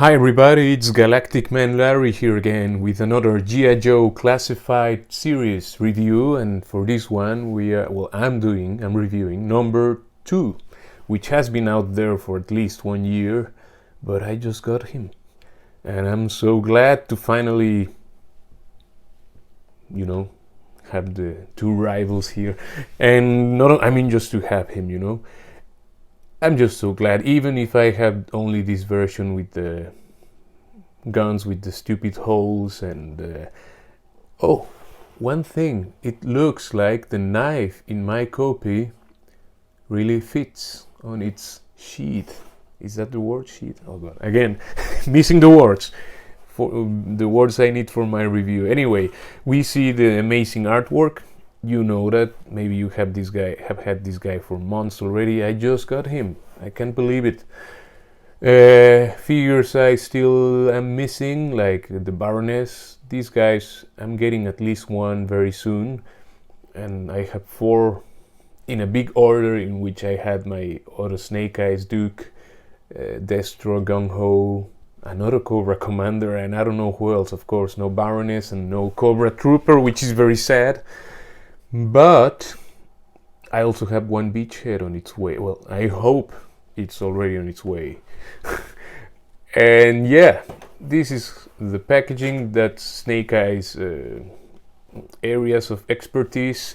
Hi everybody, it's Galactic Man Larry here again with another G.I. Joe Classified series review, and for this one I'm reviewing number 2, which has been out there for at least 1 year, but I just got him. And I'm so glad to finally, have the two rivals here. And just to have him. I'm just so glad, even if I have only this version with the guns with the stupid holes and one thing, it looks like the knife in my copy really fits on its sheath. Is that the word, sheath? Oh god, again missing the words for the words I need for my review. Anyway, we see the amazing artwork. You know that maybe you have had this guy for months already. I just got him. I can't believe it. Figures I still am missing, like the Baroness. These guys, I'm getting at least one very soon, and I have 4 in a big order, in which I had my other Snake Eyes Duke, Destro, Gung Ho, another Cobra Commander, and I don't know who else. Of course, no Baroness and no Cobra Trooper, which is very sad. But I also have one Beachhead on its way. Well, I hope it's already on its way. And yeah, this is the packaging. That's Snake Eyes areas of expertise.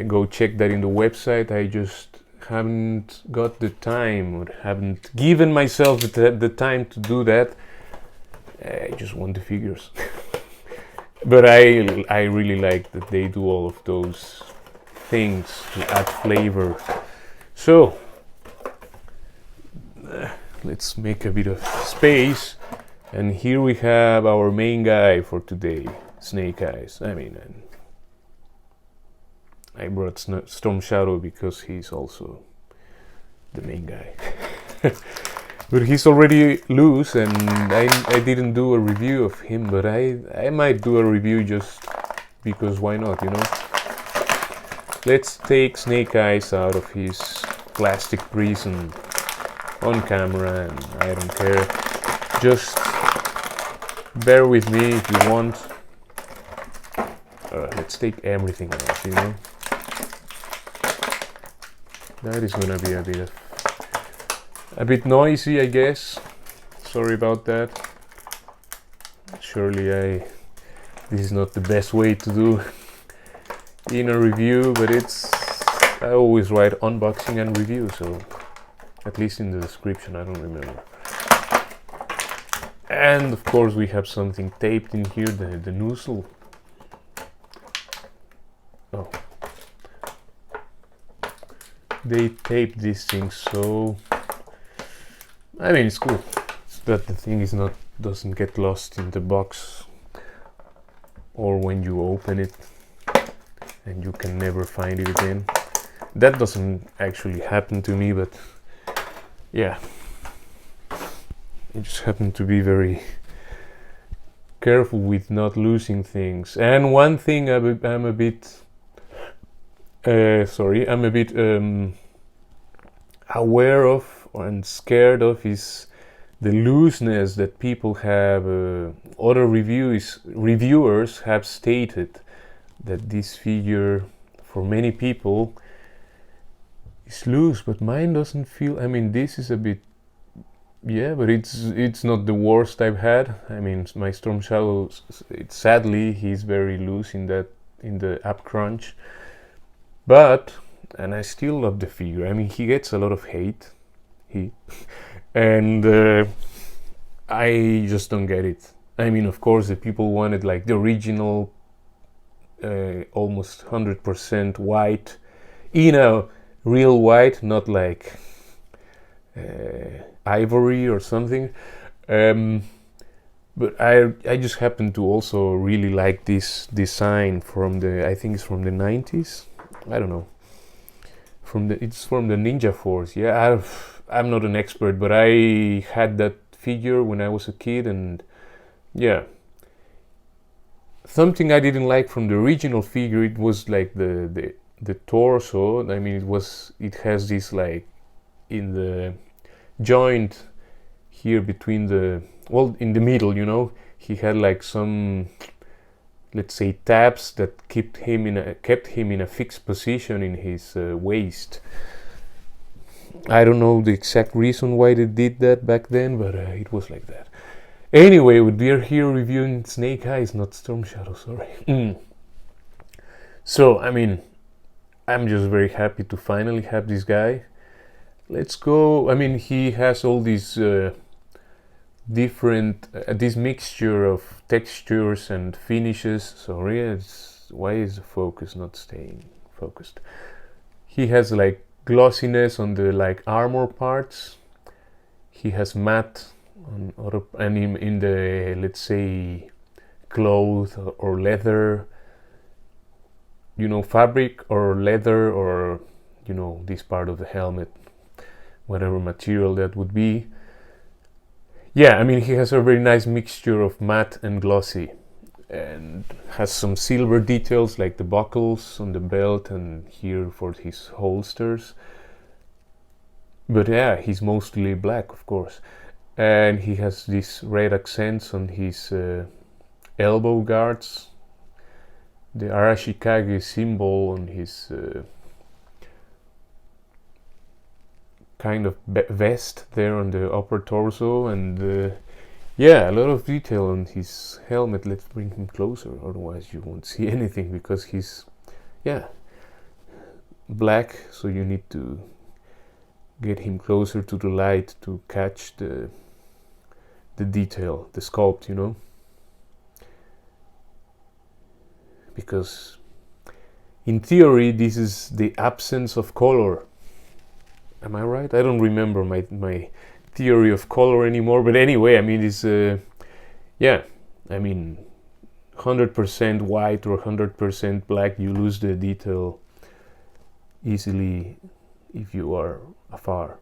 Go check that in the website. I just haven't got the time, or haven't given myself the time to do that. I just want the figures. But I really like that they do all of those things to add flavor. So let's make a bit of space, and here we have our main guy for today, Snake Eyes. I brought Storm Shadow because he's also the main guy. But he's already loose, and I didn't do a review of him, but I might do a review just because why not, Let's take Snake Eyes out of his plastic prison on camera, and I don't care. Just bear with me if you want. Let's take everything out, That is gonna be a bit noisy, I guess. Sorry about that. Surely this is not the best way to do in a review, but I always write unboxing and review, so at least in the description, I don't remember. And of course we have something taped in here, the nozzle. Oh, they taped these things, so it's cool that the thing doesn't get lost in the box, or when you open it and you can never find it again. That doesn't actually happen to me, but yeah, I just happen to be very careful with not losing things. And one thing I'm a bit aware of and scared of is the looseness that people have. Other reviewers have stated that this figure, for many people, is loose, but mine doesn't feel. This is a bit, yeah, but it's not the worst I've had. My Storm Shadow, sadly, he's very loose in the up crunch, and I still love the figure. He gets a lot of hate, and I just don't get it. Of course, the people wanted like the original, almost 100% white, real white, not like ivory or something. But I just happen to also really like this design I think it's from the 90s. I don't know. It's from the Ninja Force. Yeah, I'm not an expert, but I had that figure when I was a kid, and yeah. Something I didn't like from the original figure, it was like the torso. It has this, like, in the joint here between well, in the middle, you know, he had like some, let's say, tabs that kept him in a fixed position in his waist. I don't know the exact reason why they did that back then, but it was like that. Anyway, we are here reviewing Snake Eyes, not Storm Shadow, sorry. So, I mean, I'm just very happy to finally have this guy. Let's go. I mean, he has all these different, this mixture of textures and finishes. Sorry, why is the focus not staying focused? He has like glossiness on the like armor parts. He has matte on other, and in the, let's say, cloth or leather, you know, fabric or leather, or, you know, this part of the helmet, whatever material that would be. Yeah, I mean, he has a very nice mixture of matte and glossy, and has some silver details like the buckles on the belt and here for his holsters. But yeah, he's mostly black, of course. And he has these red accents on his elbow guards, the Arashikage symbol on his kind of vest there on the upper torso, and yeah, a lot of detail on his helmet. Let's bring him closer, otherwise you won't see anything, because he's, yeah, black, so you need to get him closer to the light to catch the detail, the sculpt, you know, because in theory this is the absence of color. Am I right? I don't remember my theory of color anymore, but anyway, I mean, it's yeah, I mean, 100% white or 100% black, you lose the detail easily if you are afar.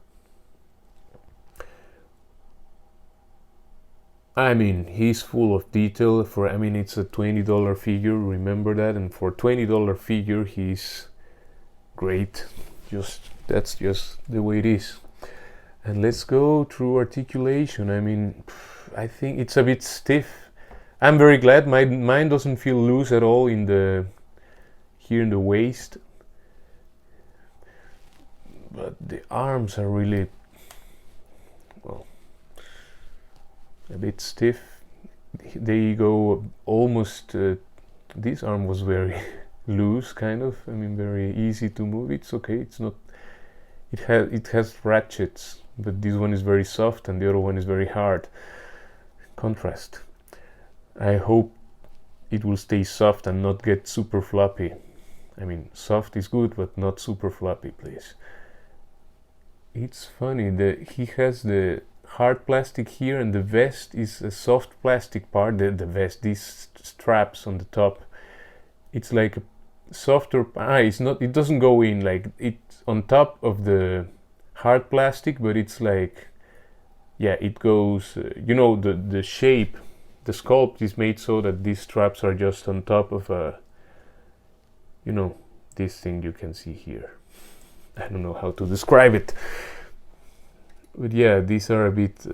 I mean, he's full of detail. For, I mean, it's a $20 figure, remember that, and for $20 figure he's great. That's just the way it is. And let's go through articulation. I mean, I think it's a bit stiff. I'm very glad mine doesn't feel loose at all in the here in the waist, but the arms are really, well, a bit stiff. They go almost this arm was very loose, kind of. I mean, very easy to move. It's okay, it's not, it has ratchets, but this one is very soft and the other one is very hard. Contrast. I hope it will stay soft and not get super floppy. I mean, soft is good, but not super floppy, please. It's funny that he has the hard plastic here, and the vest is a soft plastic part. The vest, these straps on the top, it's like a softer. It's not. It doesn't go in like it's on top of the hard plastic, but it's like, yeah, it goes. You know, the shape, the sculpt is made so that these straps are just on top of a, you know, this thing you can see here. I don't know how to describe it, but yeah, these are a bit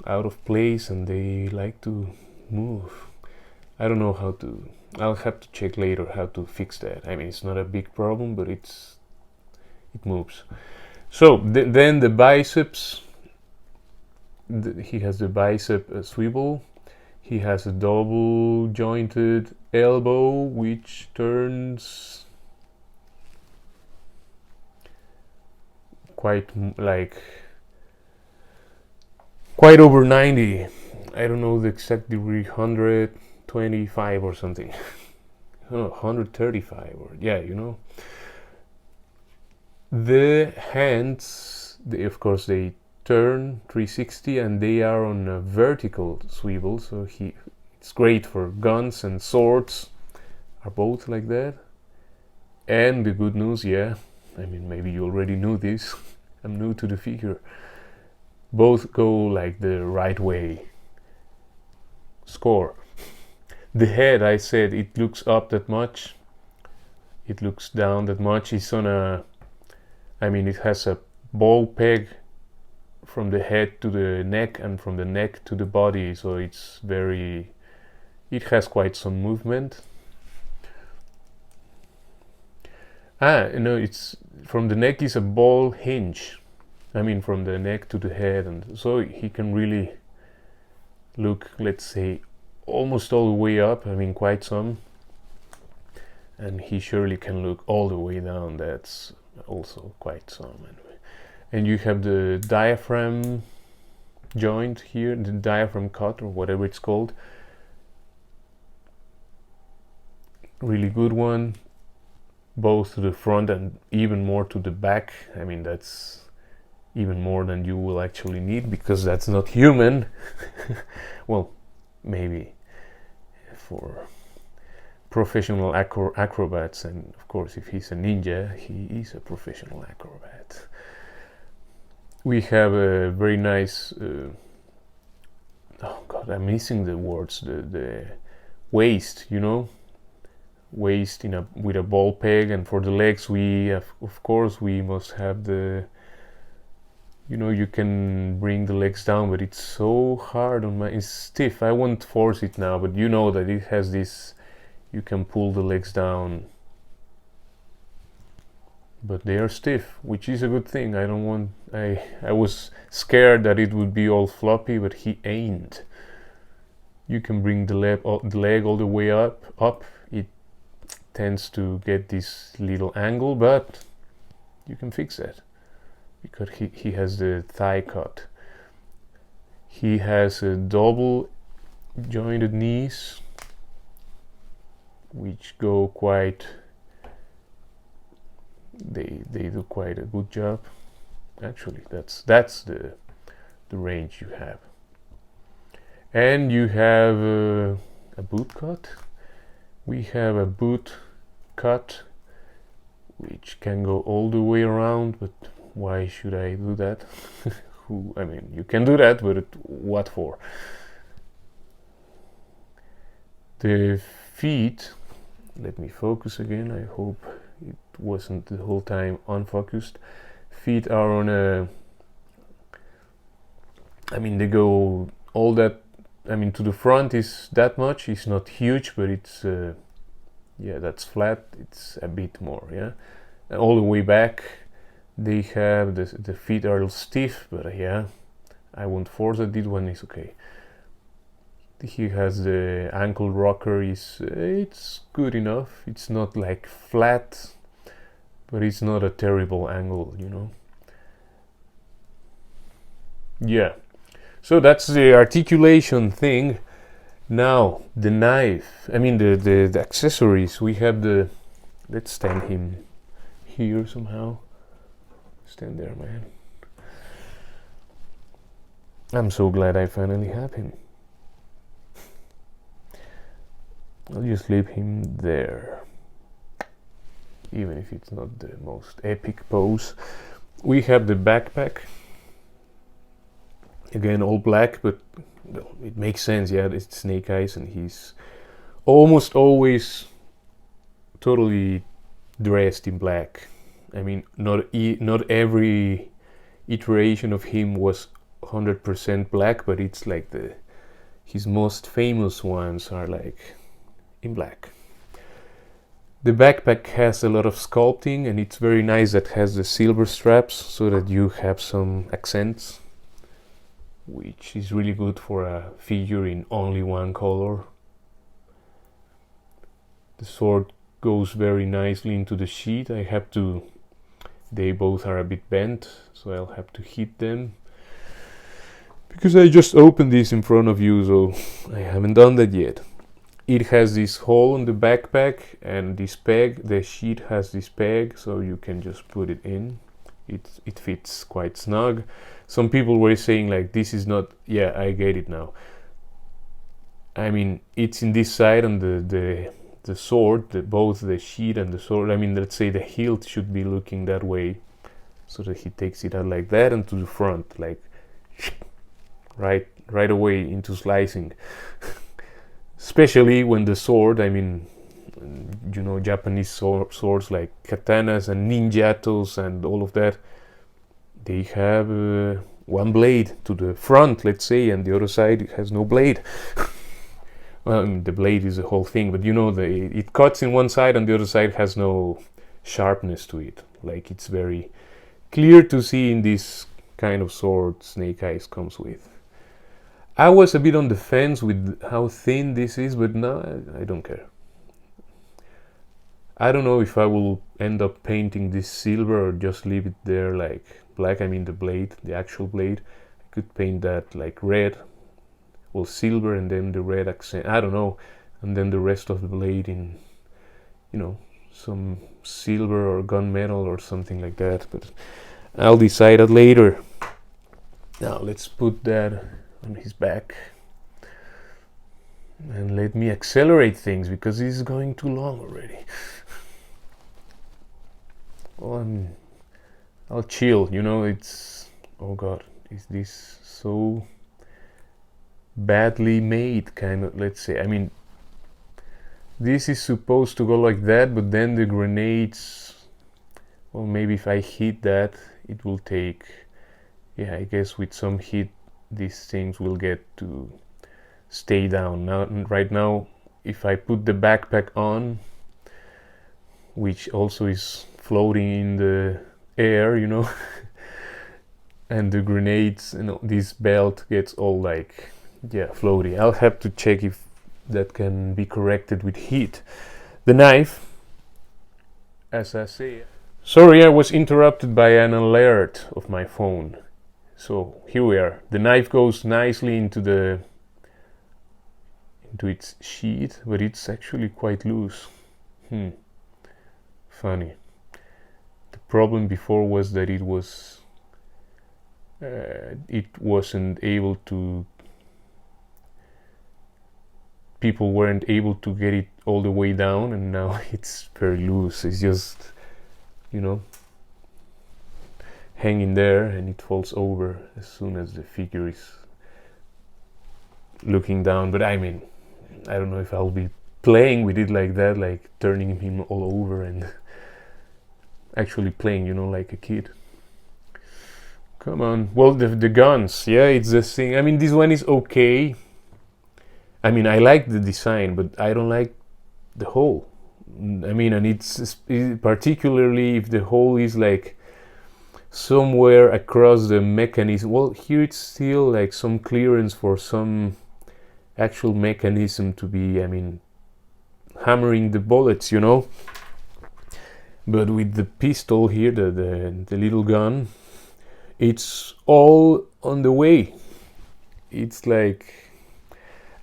out of place and they like to move. I don't know how to, I'll have to check later how to fix that. I mean, it's not a big problem, but it moves. So then the biceps, he has the bicep swivel. He has a double jointed elbow which turns quite over 90. I don't know the exact degree, 125 or something. 135 or, yeah, you know. The hands, of course they turn 360 and they are on a vertical swivel, so it's great for guns, and swords are both like that. And the good news, yeah, I mean, maybe you already knew this, I'm new to the figure, both go like the right way. Score. The head, I said it looks up that much, it looks down that much. It's on a, I mean, it has a ball peg from the head to the neck and from the neck to the body, so it has quite some movement. No, it's from the neck is a ball hinge. I mean, from the neck to the head, and so he can really look, let's say, almost all the way up. I mean, quite some. And he surely can look all the way down. That's also quite some. And you have the diaphragm joint here, the diaphragm cut or whatever it's called. Really good one, both to the front and even more to the back. I mean, that's even more than you will actually need, because that's not human. Well, maybe for professional acrobats, and of course if he's a ninja, he is a professional acrobat. We have a very nice oh god, I'm missing the words, the waist, you know, waist with a ball peg. And for the legs, we have, of course we must have the, you know, you can bring the legs down, but it's so hard on it's stiff. I won't force it now, but you know that it has this, you can pull the legs down, but they are stiff, which is a good thing. I was scared that it would be all floppy, but he ain't. You can bring the leg all the way up. It tends to get this little angle, but you can fix that, because he has the thigh cut. He has a double jointed knees, which go quite, they do quite a good job. Actually, that's the range you have. And you have a boot cut. We have a boot cut which can go all the way around, but why should I do that? I mean, you can do that, but what for? The feet, let me focus again. I hope it wasn't the whole time unfocused. Feet are on a, I mean, they go all that, I mean, to the front is that much. It's not huge, but it's yeah, that's flat. It's a bit more, yeah. And all the way back, they have the feet are a little stiff, but yeah, I won't force it. This one is okay. He has the ankle rocker. It's good enough. It's not like flat, but it's not a terrible angle, you know. Yeah, so that's the articulation thing. Now the knife, I mean the accessories. We have the, let's stand him here somehow. Stand there, man. I'm so glad I finally have him. I'll just leave him there, even if it's not the most epic pose. We have the backpack, again all black, but well, it makes sense. Yeah, it's Snake Eyes, and he's almost always totally dressed in black. I mean, not every iteration of him was 100% black, but it's like his most famous ones are like in black. The backpack has a lot of sculpting, and it's very nice that has the silver straps so that you have some accents, which is really good for a figure in only one color. The sword goes very nicely into the sheath. They both are a bit bent, so I'll have to hit them, because I just opened this in front of you, so I haven't done that yet. It has this hole in the backpack and this peg. The sheet has this peg, so you can just put it in. It fits quite snug. Some people were saying like, this is not, yeah, I get it now. I mean, it's in this side, and the sword, both the sheet and the sword, I mean, let's say the hilt should be looking that way, so that he takes it out like that and to the front, like right away into slicing. Especially when the sword, I mean, you know, Japanese swords like katanas and ninjatos and all of that, they have one blade to the front, let's say, and the other side has no blade. Well, I mean, the blade is the whole thing, but you know, it cuts in one side and the other side has no sharpness to it. Like, it's very clear to see in this kind of sword Snake Eyes comes with. I was a bit on the fence with how thin this is, but no, I don't care. I don't know if I will end up painting this silver or just leave it there like black. I mean, the blade, the actual blade. I could paint that like red, well, silver, and then the red accent, I don't know, and then the rest of the blade in, you know, some silver or gunmetal or something like that, but I'll decide that later. Now let's put that on his back and let me accelerate things, because this is going too long already. Well, I'll chill, you know. It's, oh god, is this so badly made, kind of, let's say. I mean, this is supposed to go like that, but then the grenades, well, maybe if I hit that, it will take, yeah, I guess with some hit these things will get to stay down. Now, right now, if I put the backpack on, which also is floating in the air, you know, and the grenades, you know, this belt gets all like, yeah, floaty. I'll have to check if that can be corrected with heat. The knife, as I say, sorry, I was interrupted by an alert of my phone. So here we are. The knife goes nicely into its sheath, but it's actually quite loose. Funny. The problem before was that it wasn't able to, people weren't able to get it all the way down, and now it's very loose. It's just, you know, hanging there, and it falls over as soon as the figure is looking down. But I mean, I don't know if I'll be playing with it like that, like turning him all over and actually playing, you know, like a kid. Come on. Well, the guns, yeah, it's the thing. I mean, this one is okay. I mean, I like the design, but I don't like the hole. I mean, and it's particularly if the hole is like somewhere across the mechanism. Well, here it's still like some clearance for some actual mechanism to be, I mean, hammering the bullets, you know. But with the pistol here, the little gun, it's all on the way. It's like,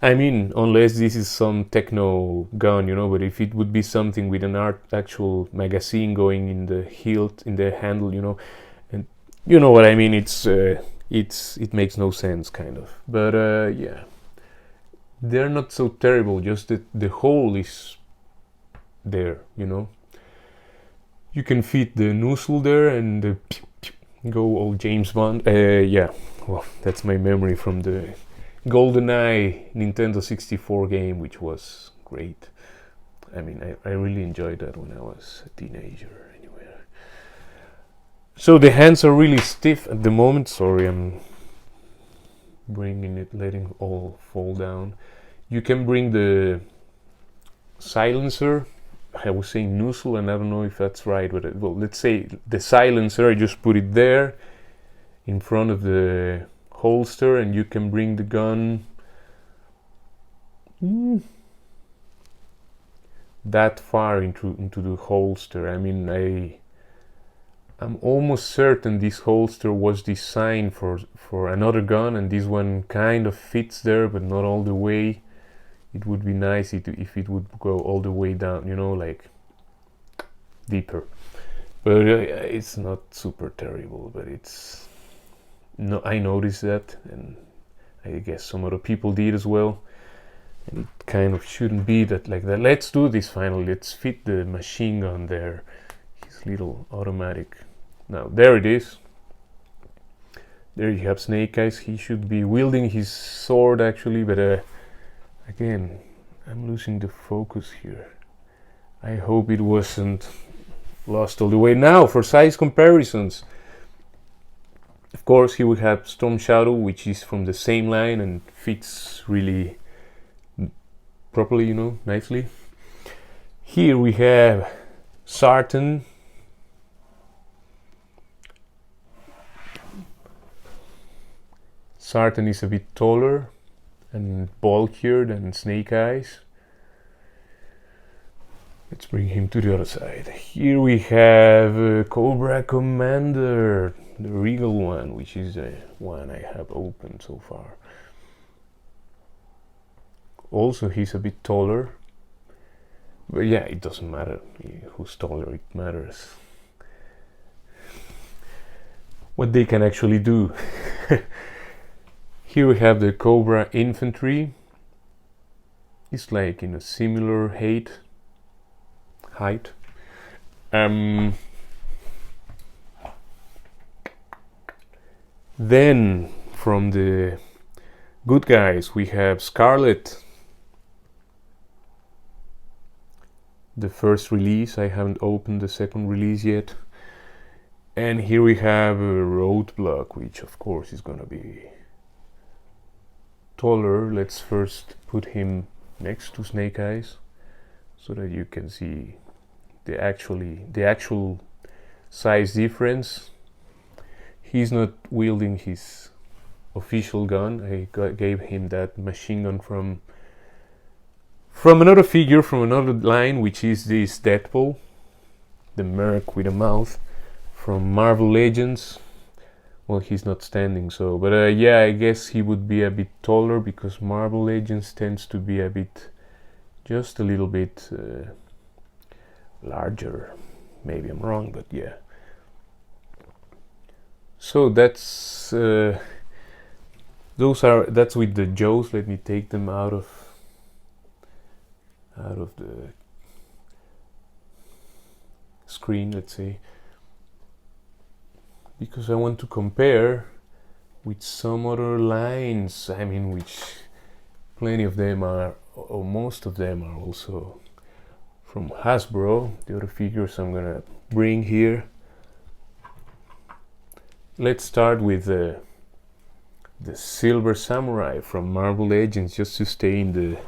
I mean, unless this is some techno gun, you know, but if it would be something with an actual magazine going in the hilt, in the handle, you know, and you know what I mean, it makes no sense, kind of. But yeah, they're not so terrible, just that the hole is there, you know. You can fit the nozzle there and go all James Bond. Yeah, well, that's my memory from the GoldenEye Nintendo 64 game, which was great. I mean, I really enjoyed that when I was a teenager. Anyway, so the hands are really stiff at the moment. Sorry, I'm bringing it, letting all fall down. You can bring the silencer. I was saying nozzle, and I don't know if that's right, but well, let's say the silencer. I just put it there in front of the holster, and you can bring the gun that far into the holster. I mean, I'm almost certain this holster was designed for another gun, and this one kind of fits there, but not all the way. It would be nice if it would go all the way down, you know, like deeper. But it's not super terrible, but it's, no, I noticed that, and I guess some other people did as well. And it kind of shouldn't be that like that. Let's do this finally. Let's fit the machine gun there, his little automatic. Now there it is. There you have Snake Eyes. He should be wielding his sword actually, but again, I'm losing the focus here. I hope it wasn't lost all the way. Now for size comparisons. Of course, here we have Storm Shadow, which is from the same line and fits really properly, you know, nicely. Here we have Sartan. Sartan is a bit taller and bulkier than Snake Eyes. Let's bring him to the other side. Here we have Cobra Commander, the Regal one, which is the one I have opened so far. Also, he's a bit taller. But yeah, it doesn't matter who's taller, it matters what they can actually do. Here we have the Cobra Infantry. It's like in a similar height. Then from the good guys we have Scarlet. The first release, I haven't opened the second release yet. And here we have a Roadblock, which of course is gonna be taller. Let's first put him next to Snake Eyes so that you can see the actual size difference. He's not wielding his official gun. I gave him that machine gun from another figure from another line, which is this Deadpool, the Merc with a mouth from Marvel Legends. Well, he's not standing, so, but yeah, I guess he would be a bit taller because Marvel Legends tends to be a bit, just a little bit larger. Maybe I'm wrong, but yeah. So that's that's with the Joes. Let me take them out of the screen, let's say, because I want to compare with some other lines. I mean, which plenty of them are, or most of them are also from Hasbro. The other figures I'm gonna bring here. Let's start with the Silver Samurai from Marvel Legends, just to stay in the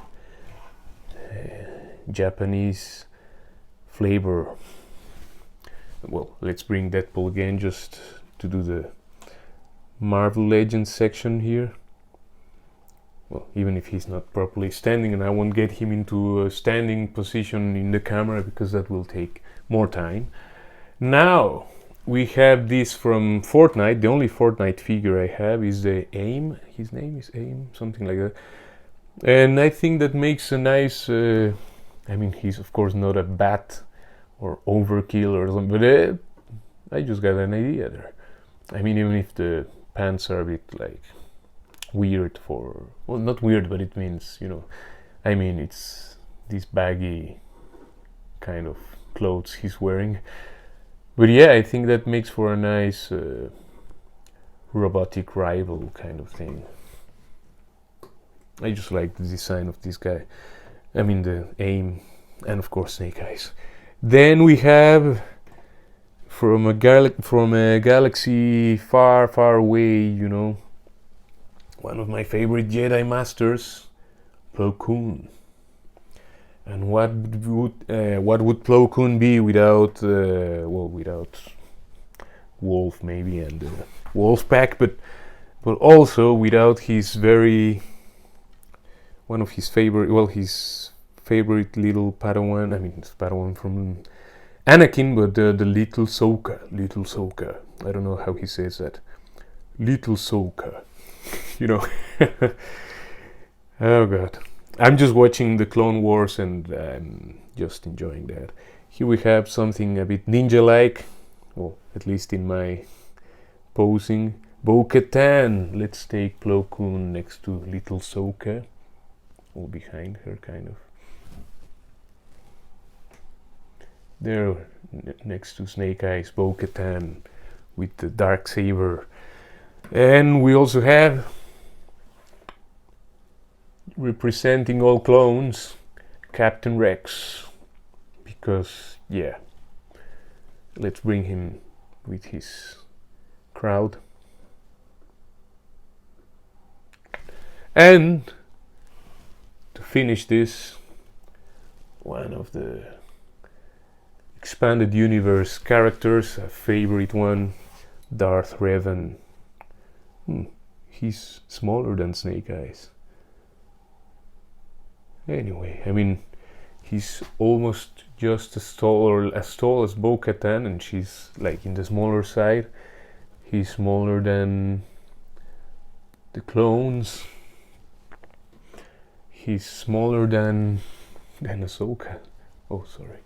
Japanese flavor. Well, let's bring Deadpool again just to do the Marvel Legends section here. Well, even if he's not properly standing, and I won't get him into a standing position in the camera because that will take more time. Now we have this from Fortnite. The only Fortnite figure I have is the AIM. His name is AIM, something like that. And I think that makes a nice I mean, he's of course not a bat or overkill or something, but I just got an idea there. I mean, even if the pants are a bit like weird for, well, not weird, but it means, you know, I mean, it's these baggy kind of clothes he's wearing. But yeah, I think that makes for a nice robotic rival kind of thing. I just like the design of this guy. I mean, the AIM, and of course Snake Eyes. Then we have from a galaxy far, far away, you know, one of my favorite Jedi Masters, Plo Koon. And what would Plo Koon be without without Wolf maybe and Wolf Pack, but also without his one of his favorite, his favorite little Padawan. I mean, it's Padawan from Anakin, but the little Soka. I don't know how he says that. Little Soka, you know. Oh God, I'm just watching the Clone Wars and I'm just enjoying that. Here we have something a bit ninja-like, well, at least in my posing. Bo-Katan. Let's take Plo Koon next to little Soka. Or behind her, kind of. There, next to Snake Eyes, Bo-Katan with the dark saber. And we also have, representing all clones, Captain Rex. Because, yeah, let's bring him with his crowd. And to finish this, one of the expanded universe characters, a favorite one, Darth Revan. He's smaller than Snake Eyes. Anyway, I mean, he's almost just as tall as Bo-Katan, and she's like in the smaller side. He's smaller than the clones. He's smaller than Ahsoka. Oh, sorry.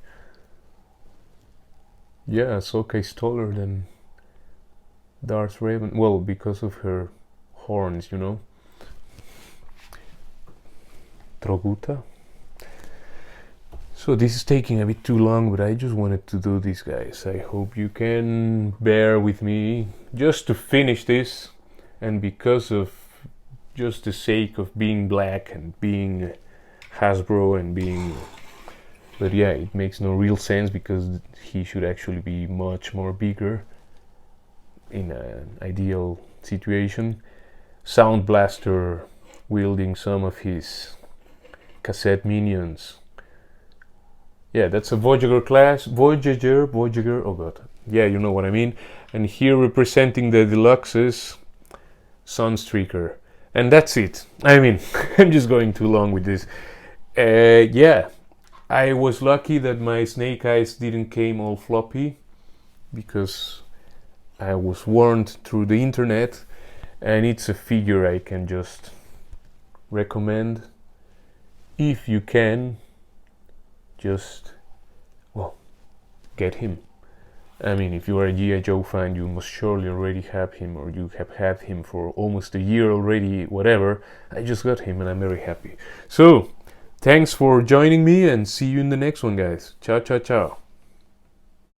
Yeah, Ahsoka is taller than Darth Revan. Well, because of her horns, you know. Troguta. So this is taking a bit too long, but I just wanted to do this, guys. I hope you can bear with me just to finish this, and because of just the sake of being black and being Hasbro and being... But yeah, it makes no real sense because he should actually be much more bigger in an ideal situation. Sound Blaster wielding some of his cassette minions. Yeah, that's a Voyager class. Voyager, oh god. Yeah, you know what I mean. And here representing the deluxes, Sunstreaker. And that's it. I mean, I'm just going too long with this. Yeah, I was lucky that my Snake Eyes didn't came all floppy, because I was warned through the internet, and it's a figure I can just recommend. If you can, just, well, get him. I mean, if you are a G.I. Joe fan, you must surely already have him, or you have had him for almost a year already, whatever. I just got him and I'm very happy. So, thanks for joining me, and see you in the next one, guys. Ciao, ciao, ciao.